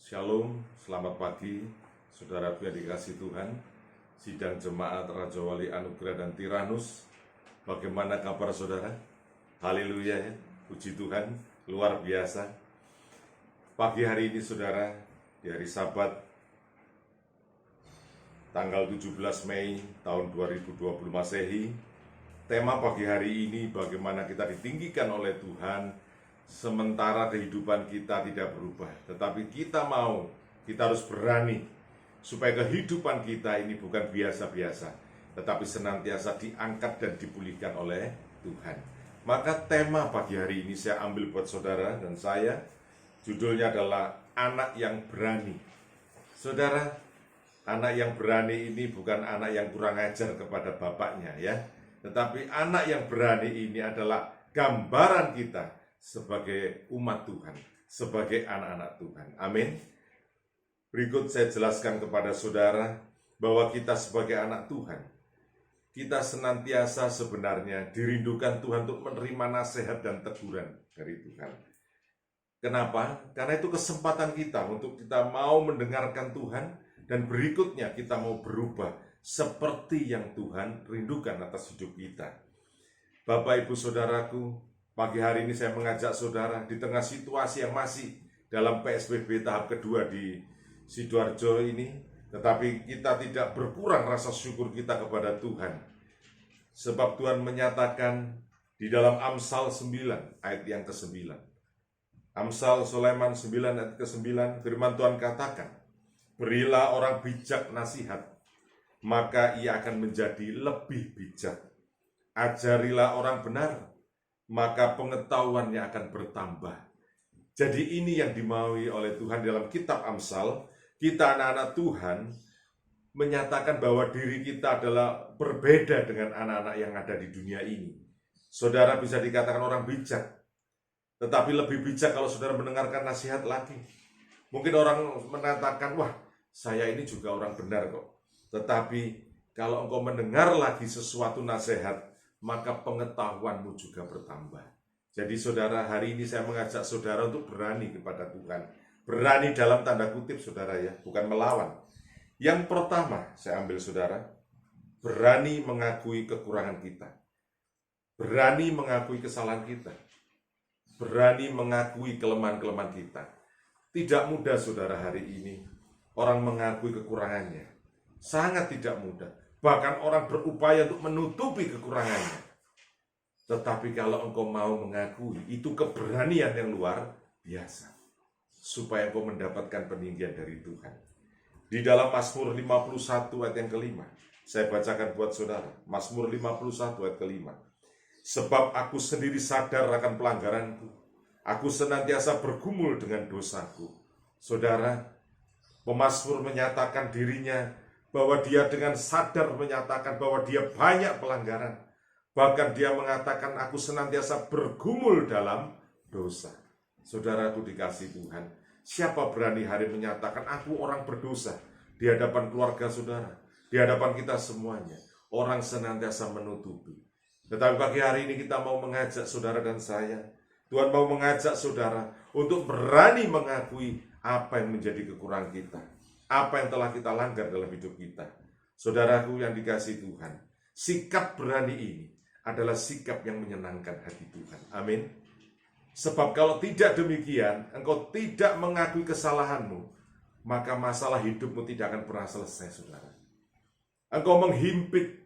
Shalom, selamat pagi, saudaraku yang dikasihi Tuhan, sidang jemaat Raja Wali Anugerah dan Tiranus. Bagaimana kabar saudara? Haleluya ya, puji Tuhan, luar biasa. Pagi hari ini saudara, di hari Sabat, tanggal 17 Mei tahun 2020 Masehi, tema pagi hari ini bagaimana kita ditinggikan oleh Tuhan sementara kehidupan kita tidak berubah, tetapi kita harus berani supaya kehidupan kita ini bukan biasa-biasa, tetapi senantiasa diangkat dan dipulihkan oleh Tuhan. Maka tema pagi hari ini saya ambil buat saudara dan saya, judulnya adalah anak yang berani. Saudara, anak yang berani ini bukan anak yang kurang ajar kepada bapaknya ya, tetapi anak yang berani ini adalah gambaran kita sebagai umat Tuhan, sebagai anak-anak Tuhan. Amin. Berikut saya jelaskan kepada saudara bahwa kita sebagai anak Tuhan, kita senantiasa sebenarnya dirindukan Tuhan untuk menerima nasihat dan teguran dari Tuhan. Kenapa? Karena itu kesempatan kita untuk kita mau mendengarkan Tuhan, dan berikutnya kita mau berubah seperti yang Tuhan rindukan atas hidup kita. Bapak, Ibu, Saudaraku, pagi hari ini saya mengajak saudara di tengah situasi yang masih dalam PSBB tahap kedua di Sidoarjo ini, tetapi kita tidak berkurang rasa syukur kita kepada Tuhan. Sebab Tuhan menyatakan di dalam Amsal 9 ayat yang ke-9. Amsal Sulaiman 9 ayat ke-9, firman Tuhan katakan, berilah orang bijak nasihat, maka ia akan menjadi lebih bijak. Ajarilah orang benar, maka pengetahuannya akan bertambah. Jadi ini yang dimaui oleh Tuhan dalam kitab Amsal. Kita anak-anak Tuhan menyatakan bahwa diri kita adalah berbeda dengan anak-anak yang ada di dunia ini. Saudara bisa dikatakan orang bijak, tetapi lebih bijak kalau saudara mendengarkan nasihat lagi. Mungkin orang mengatakan, wah saya ini juga orang benar kok. Tetapi kalau engkau mendengar lagi sesuatu nasihat, maka pengetahuanmu juga bertambah. Jadi saudara, hari ini saya mengajak saudara untuk berani kepada Tuhan. Berani dalam tanda kutip saudara ya, bukan melawan. Yang pertama saya ambil saudara, berani mengakui kekurangan kita. Berani mengakui kesalahan kita. Berani mengakui kelemahan-kelemahan kita. Tidak mudah saudara hari ini orang mengakui kekurangannya. Sangat tidak mudah. Bahkan orang berupaya untuk menutupi kekurangannya. Tetapi kalau engkau mau mengakui, itu keberanian yang luar biasa. Supaya engkau mendapatkan peninggian dari Tuhan. Di dalam Mazmur 51 ayat yang kelima, saya bacakan buat saudara. Mazmur 51 ayat kelima. Sebab aku sendiri sadar akan pelanggaranku. Aku senantiasa bergumul dengan dosaku. Saudara, pemazmur menyatakan dirinya bahwa dia dengan sadar menyatakan bahwa dia banyak pelanggaran. Bahkan dia mengatakan aku senantiasa bergumul dalam dosa. Saudaraku dikasih Tuhan, siapa berani hari menyatakan aku orang berdosa di hadapan keluarga saudara, di hadapan kita semuanya? Orang senantiasa menutupi. Tetapi pagi hari ini kita mau mengajak saudara dan saya, Tuhan mau mengajak saudara untuk berani mengakui apa yang menjadi kekurangan kita, apa yang telah kita langgar dalam hidup kita. Saudaraku yang dikasihi Tuhan, sikap berani ini adalah sikap yang menyenangkan hati Tuhan. Amin. Sebab kalau tidak demikian, engkau tidak mengakui kesalahanmu, maka masalah hidupmu tidak akan pernah selesai, saudara. Engkau menghimpit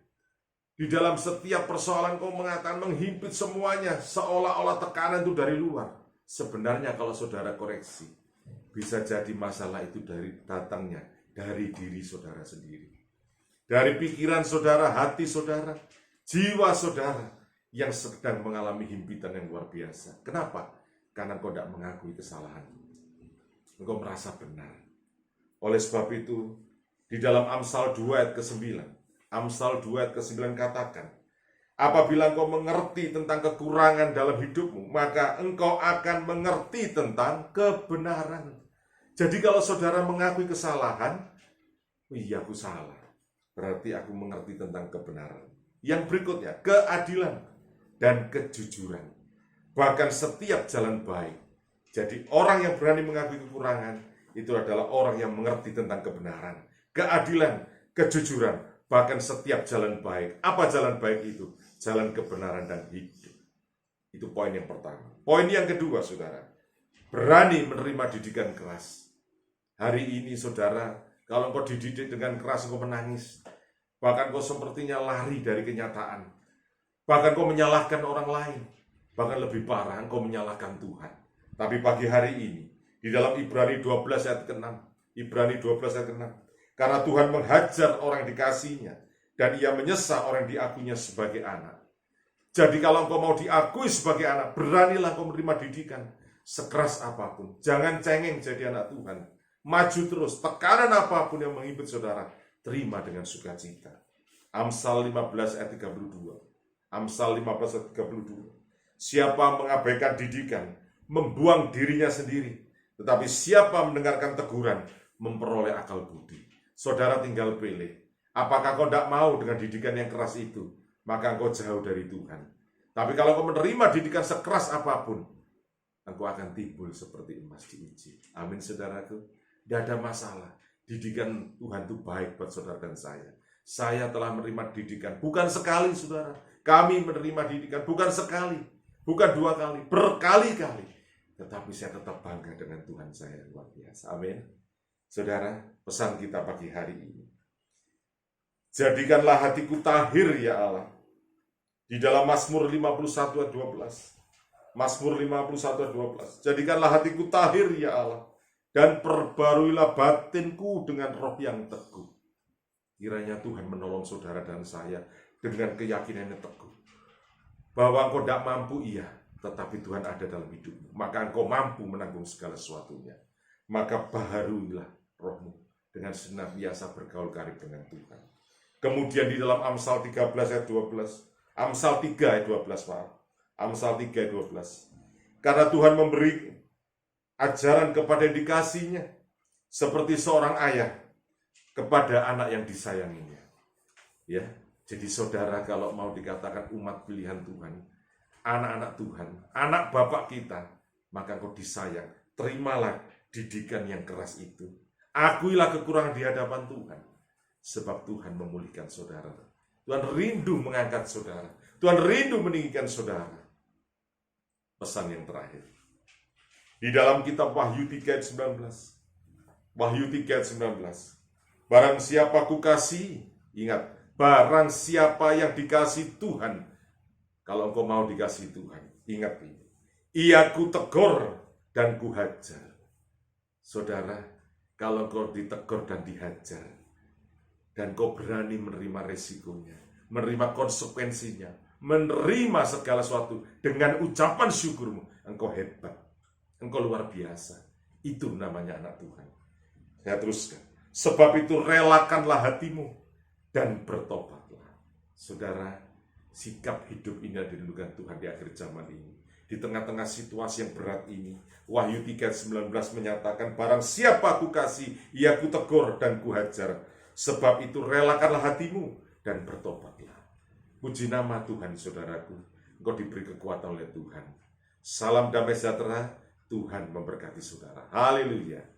di dalam setiap persoalan, engkau mengatakan menghimpit semuanya, seolah-olah tekanan itu dari luar. Sebenarnya kalau saudara koreksi, bisa jadi masalah itu datangnya dari diri saudara sendiri. Dari pikiran saudara, hati saudara, jiwa saudara yang sedang mengalami himpitan yang luar biasa. Kenapa? Karena engkau tidak mengakui kesalahan. Engkau merasa benar. Oleh sebab itu, di dalam Amsal 2 ayat ke-9, Amsal 2 ayat ke-9 katakan, apabila engkau mengerti tentang kekurangan dalam hidupmu, maka engkau akan mengerti tentang kebenaran. Jadi kalau saudara mengakui kesalahan, iya aku salah, berarti aku mengerti tentang kebenaran. Yang berikutnya, keadilan dan kejujuran. Bahkan setiap jalan baik. Jadi orang yang berani mengakui kekurangan, itu adalah orang yang mengerti tentang kebenaran, keadilan, kejujuran, bahkan setiap jalan baik. Apa jalan baik itu? Jalan kebenaran dan hidup. Itu poin yang pertama. Poin yang kedua, saudara, berani menerima didikan keras. Hari ini, saudara, kalau engkau dididik dengan keras, engkau menangis. Bahkan kau sepertinya lari dari kenyataan. Bahkan kau menyalahkan orang lain. Bahkan lebih parah, engkau menyalahkan Tuhan. Tapi pagi hari ini, di dalam Ibrani 12 ayat ke-6, Ibrani 12 ayat ke-6, karena Tuhan menghajar orang yang dikasihinya, dan ia menyesal orang yang diakuinya sebagai anak. Jadi kalau engkau mau diakui sebagai anak, beranilah engkau menerima didikan. Sekeras apapun, jangan cengeng jadi anak Tuhan. Maju terus, tekanan apapun yang menghibur saudara, terima dengan sukacita. Amsal 15 ayat 32. Amsal 15 ayat 32. Siapa mengabaikan didikan, membuang dirinya sendiri. Tetapi siapa mendengarkan teguran, memperoleh akal budi. Saudara tinggal pilih. Apakah kau tidak mau dengan didikan yang keras itu? Maka engkau jauh dari Tuhan. Tapi kalau kau menerima didikan sekeras apapun, engkau akan timbul seperti emas diuji. Amin, saudaraku. Tidak ada masalah. Didikan Tuhan itu baik buat saudara dan saya. Saya telah menerima didikan. Bukan sekali, saudara. Kami menerima didikan. Bukan sekali. Bukan 2 kali. Berkali-kali. Tetapi saya tetap bangga dengan Tuhan saya. Luar biasa. Amin. Saudara, pesan kita pagi hari ini. Jadikanlah hatiku tahir, ya Allah. Di dalam Mazmur 51 ayat 12. Mazmur 51 ayat 12. Jadikanlah hatiku tahir, ya Allah. Dan perbaruilah batinku dengan roh yang teguh. Kiranya Tuhan menolong saudara dan saya dengan keyakinan yang teguh. Bahwa engkau tidak mampu, iya. Tetapi Tuhan ada dalam hidupmu. Maka engkau mampu menanggung segala sesuatunya. Maka baharuilah rohmu dengan senantiasa bergaul karib dengan Tuhan. Kemudian di dalam Amsal 13 ayat 12. Amsal 3 ayat 12, Pak. Amsal 3 ayat 12. Karena Tuhan memberi ajaran kepada yang dikasihnya, seperti seorang ayah kepada anak yang disayanginya. Ya, jadi saudara kalau mau dikatakan umat pilihan Tuhan, anak-anak Tuhan, anak Bapak kita, maka engkau disayang. Terimalah didikan yang keras itu. Akuilah kekurangan di hadapan Tuhan. Sebab Tuhan memulihkan saudara. Tuhan rindu mengangkat saudara. Tuhan rindu meninggikan saudara. Pesan yang terakhir. Di dalam kitab Wahyu 3 ayat 19. Wahyu 3 ayat 19. Barang siapa kukasihi, ingat, barang siapa yang dikasihi Tuhan. Kalau engkau mau dikasihi Tuhan, ingat ini. Ia kutegur dan kuhajar. Saudara, kalau engkau ditegur dan dihajar, dan kau berani menerima resikonya, menerima konsekuensinya, menerima segala sesuatu dengan ucapan syukurmu, engkau hebat, engkau luar biasa. Itu namanya anak Tuhan. Saya teruskan. Sebab itu relakanlah hatimu dan bertobatlah. Saudara, sikap hidup ini dirindukan Tuhan di akhir zaman ini. Di tengah-tengah situasi yang berat ini, Wahyu 3:19 menyatakan, barang siapa aku kasih, ia kutegur dan kuhajar. Sebab itu relakanlah hatimu dan bertobatlah. Puji nama Tuhan, saudaraku. Engkau diberi kekuatan oleh Tuhan. Salam damai sejahtera. Tuhan memberkati saudara. Haleluya.